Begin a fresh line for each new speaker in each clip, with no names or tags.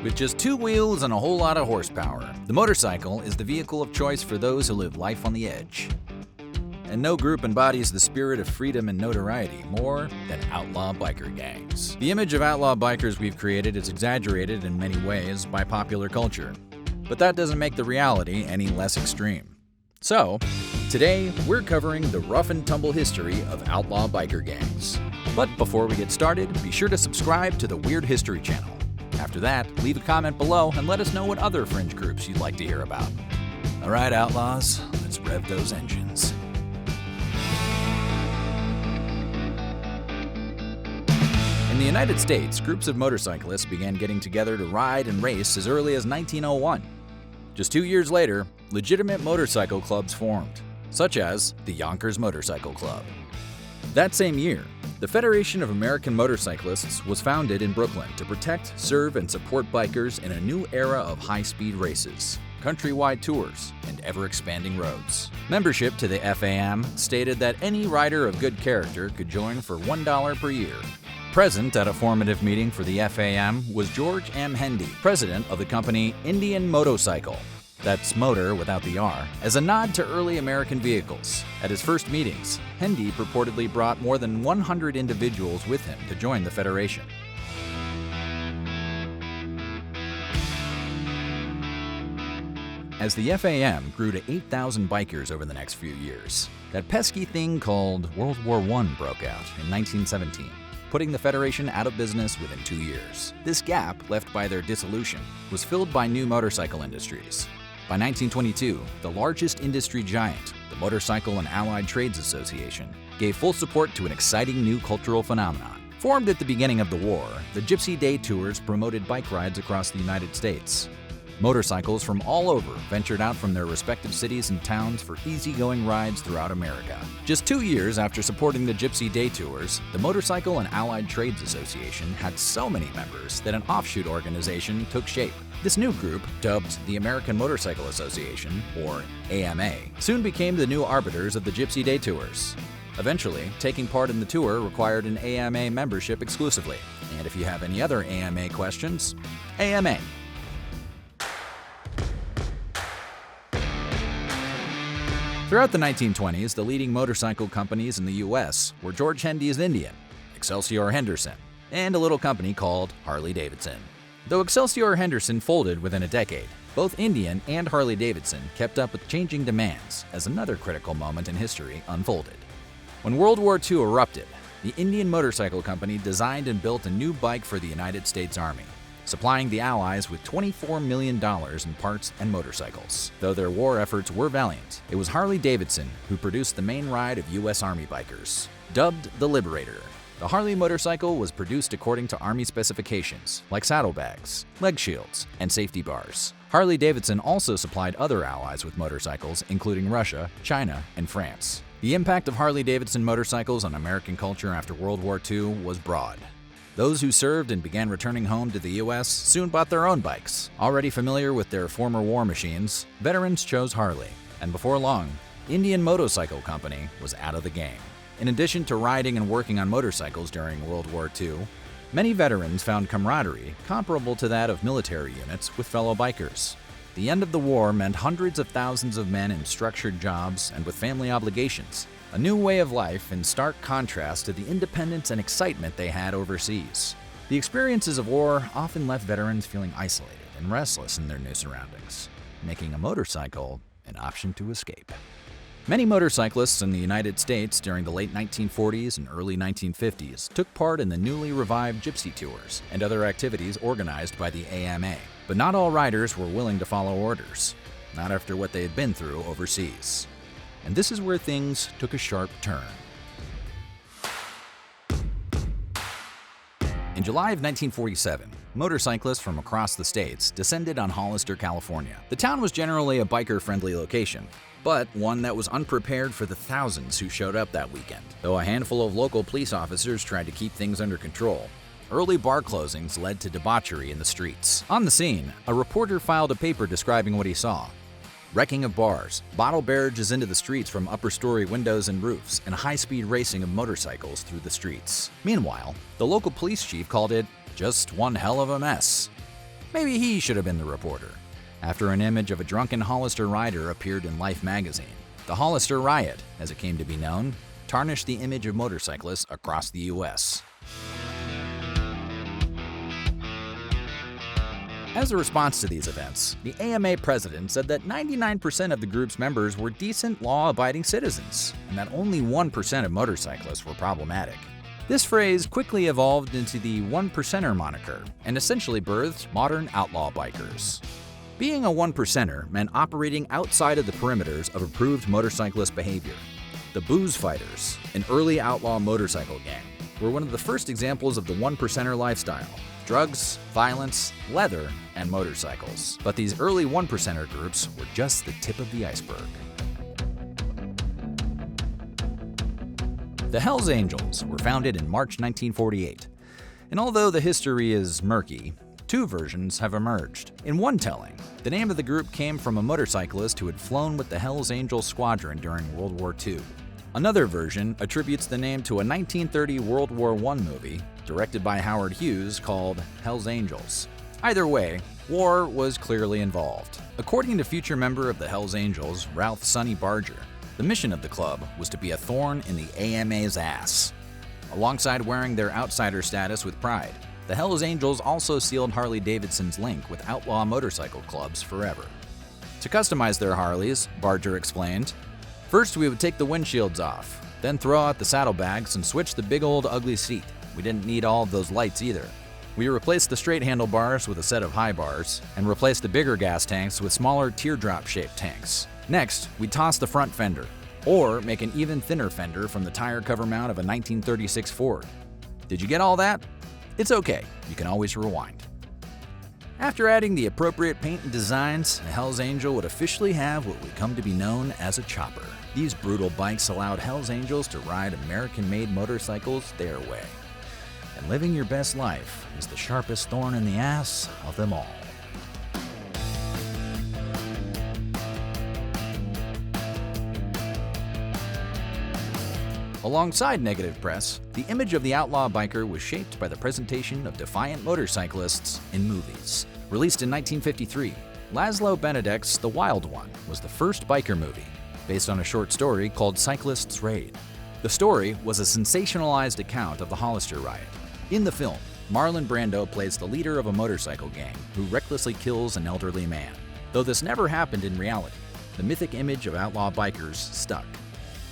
With just two wheels and a whole lot of horsepower, the motorcycle is the vehicle of choice for those who live life on the edge. And no group embodies the spirit of freedom and notoriety more than outlaw biker gangs. The image of outlaw bikers we've created is exaggerated in many ways by popular culture, but that doesn't make the reality any less extreme. So, today we're covering the rough and tumble history of outlaw biker gangs. But before we get started, be sure to subscribe to the Weird History channel. After that, leave a comment below and let us know what other fringe groups you'd like to hear about. Alright, Outlaws, let's rev those engines. In the United States, groups of motorcyclists began getting together to ride and race as early as 1901. Just 2 years later, legitimate motorcycle clubs formed, such as the Yonkers Motorcycle Club. That same year, the Federation of American Motorcyclists was founded in Brooklyn to protect, serve, and support bikers in a new era of high-speed races, countrywide tours, and ever-expanding roads. Membership to the FAM stated that any rider of good character could join for $1 per year. Present at a formative meeting for the FAM was George M. Hendy, president of the company Indian Motorcycle. That's motor without the R, as a nod to early American vehicles. At his first meetings, Hendy purportedly brought more than 100 individuals with him to join the Federation. As the FAM grew to 8,000 bikers over the next few years, that pesky thing called World War I broke out in 1917. Putting the Federation out of business within 2 years. This gap, left by their dissolution, was filled by new motorcycle industries. By 1922, the largest industry giant, the Motorcycle and Allied Trades Association, gave full support to an exciting new cultural phenomenon. Formed at the beginning of the war, the Gypsy Day Tours promoted bike rides across the United States. Motorcycles from all over ventured out from their respective cities and towns for easygoing rides throughout America. Just 2 years after supporting the Gypsy Day Tours, the Motorcycle and Allied Trades Association had so many members that an offshoot organization took shape. This new group, dubbed the American Motorcyclist Association, or AMA, soon became the new arbiters of the Gypsy Day Tours. Eventually, taking part in the tour required an AMA membership exclusively. And if you have any other AMA questions, AMA. Throughout the 1920s, the leading motorcycle companies in the U.S. were George Hendy's Indian, Excelsior Henderson, and a little company called Harley-Davidson. Though Excelsior Henderson folded within a decade, both Indian and Harley-Davidson kept up with changing demands as another critical moment in history unfolded. When World War II erupted, the Indian Motorcycle Company designed and built a new bike for the United States Army, supplying the Allies with $24 million in parts and motorcycles. Though their war efforts were valiant, it was Harley-Davidson who produced the main ride of U.S. Army bikers. Dubbed the Liberator, the Harley motorcycle was produced according to Army specifications, like saddlebags, leg shields, and safety bars. Harley-Davidson also supplied other allies with motorcycles, including Russia, China, and France. The impact of Harley-Davidson motorcycles on American culture after World War II was broad. Those who served and began returning home to the U.S. soon bought their own bikes. Already familiar with their former war machines, veterans chose Harley, and before long, Indian Motorcycle Company was out of the game. In addition to riding and working on motorcycles during World War II, many veterans found camaraderie comparable to that of military units with fellow bikers. The end of the war meant hundreds of thousands of men in structured jobs and with family obligations. A new way of life in stark contrast to the independence and excitement they had overseas. The experiences of war often left veterans feeling isolated and restless in their new surroundings, making a motorcycle an option to escape. Many motorcyclists in the United States during the late 1940s and early 1950s took part in the newly revived Gypsy Tours and other activities organized by the AMA. But not all riders were willing to follow orders, not after what they had been through overseas. And this is where things took a sharp turn. In July of 1947, motorcyclists from across the states descended on Hollister, California. The town was generally a biker-friendly location, but one that was unprepared for the thousands who showed up that weekend. Though a handful of local police officers tried to keep things under control, early bar closings led to debauchery in the streets. On the scene, a reporter filed a paper describing what he saw. Wrecking of bars, bottle barrages into the streets from upper-story windows and roofs, and high-speed racing of motorcycles through the streets. Meanwhile, the local police chief called it just one hell of a mess. Maybe he should have been the reporter. After an image of a drunken Hollister rider appeared in Life magazine, the Hollister Riot, as it came to be known, tarnished the image of motorcyclists across the U.S. As a response to these events, the AMA president said that 99% of the group's members were decent, law-abiding citizens, and that only 1% of motorcyclists were problematic. This phrase quickly evolved into the one-percenter moniker and essentially birthed modern outlaw bikers. Being a one-percenter meant operating outside of the perimeters of approved motorcyclist behavior. The Booze Fighters, an early outlaw motorcycle gang, were one of the first examples of the one-percenter lifestyle: drugs, violence, leather, and motorcycles. But these early one-percenter groups were just the tip of the iceberg. The Hells Angels were founded in March 1948, and although the history is murky, two versions have emerged. In one telling, the name of the group came from a motorcyclist who had flown with the Hells Angels squadron during World War II. Another version attributes the name to a 1930 World War I movie directed by Howard Hughes called Hells Angels. Either way, war was clearly involved. According to future member of the Hells Angels, Ralph "Sonny" Barger, the mission of the club was to be a thorn in the AMA's ass. Alongside wearing their outsider status with pride, the Hells Angels also sealed Harley-Davidson's link with outlaw motorcycle clubs forever. To customize their Harleys, Barger explained, "First we would take the windshields off, then throw out the saddlebags and switch the big old ugly seat. We didn't need all of those lights either. We replaced the straight handlebars with a set of high bars and replaced the bigger gas tanks with smaller teardrop-shaped tanks. Next, we'd toss the front fender, or make an even thinner fender from the tire cover mount of a 1936 Ford. Did you get all that? It's okay, you can always rewind." After adding the appropriate paint and designs, the Hells Angel would officially have what would come to be known as a chopper. These brutal bikes allowed Hells Angels to ride American-made motorcycles their way. And living your best life is the sharpest thorn in the ass of them all. Alongside negative press, the image of the outlaw biker was shaped by the presentation of defiant motorcyclists in movies. Released in 1953, Laszlo Benedek's The Wild One was the first biker movie, based on a short story called Cyclists Raid. The story was a sensationalized account of the Hollister Riot. In the film, Marlon Brando plays the leader of a motorcycle gang who recklessly kills an elderly man. Though this never happened in reality, the mythic image of outlaw bikers stuck.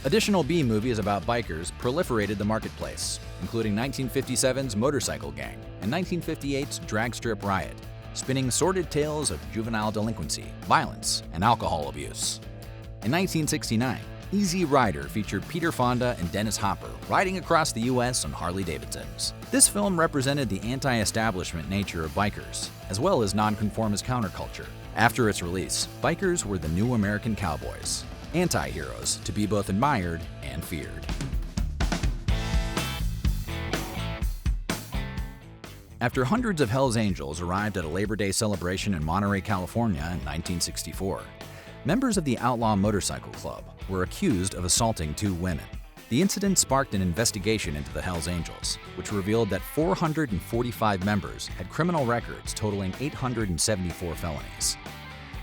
Additional B-movies about bikers proliferated the marketplace, including 1957's Motorcycle Gang and 1958's Drag Strip Riot, spinning sordid tales of juvenile delinquency, violence, and alcohol abuse. In 1969, Easy Rider featured Peter Fonda and Dennis Hopper riding across the U.S. on Harley-Davidsons. This film represented the anti-establishment nature of bikers, as well as nonconformist counterculture. After its release, bikers were the new American cowboys, anti-heroes to be both admired and feared. After hundreds of Hells Angels arrived at a Labor Day celebration in Monterey, California in 1964, members of the Outlaw Motorcycle Club were accused of assaulting two women. The incident sparked an investigation into the Hells Angels, which revealed that 445 members had criminal records totaling 874 felonies.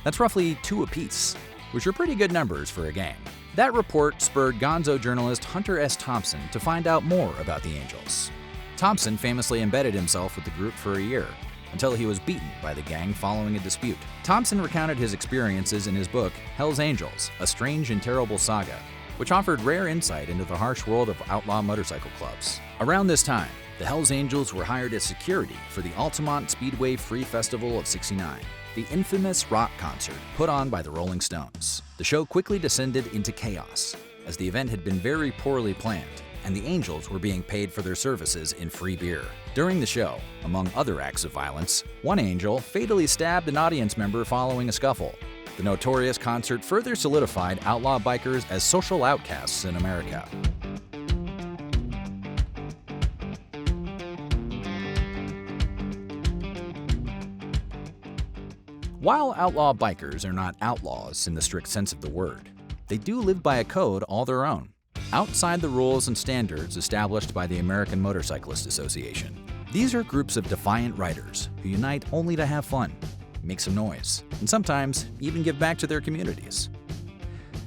That's roughly 2 apiece, which are pretty good numbers for a gang. That report spurred Gonzo journalist Hunter S. Thompson to find out more about the Angels. Thompson famously embedded himself with the group for a year, until he was beaten by the gang following a dispute. Thompson recounted his experiences in his book, Hells Angels, A Strange and Terrible Saga, which offered rare insight into the harsh world of outlaw motorcycle clubs. Around this time, the Hells Angels were hired as security for the Altamont Speedway Free Festival of '69, the infamous rock concert put on by the Rolling Stones. The show quickly descended into chaos, as the event had been very poorly planned, and the Angels were being paid for their services in free beer. During the show, among other acts of violence, one Angel fatally stabbed an audience member following a scuffle. The notorious concert further solidified outlaw bikers as social outcasts in America. While outlaw bikers are not outlaws in the strict sense of the word, they do live by a code all their own, outside the rules and standards established by the American Motorcyclist Association. These are groups of defiant riders who unite only to have fun, make some noise, and sometimes even give back to their communities.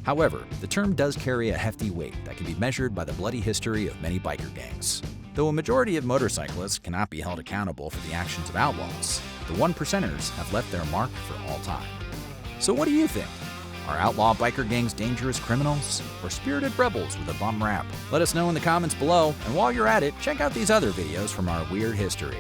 However, the term does carry a hefty weight that can be measured by the bloody history of many biker gangs. Though a majority of motorcyclists cannot be held accountable for the actions of outlaws, the one percenters have left their mark for all time. So what do you think? Are outlaw biker gangs dangerous criminals or spirited rebels with a bum rap? Let us know in the comments below, and while you're at it, check out these other videos from our weird history.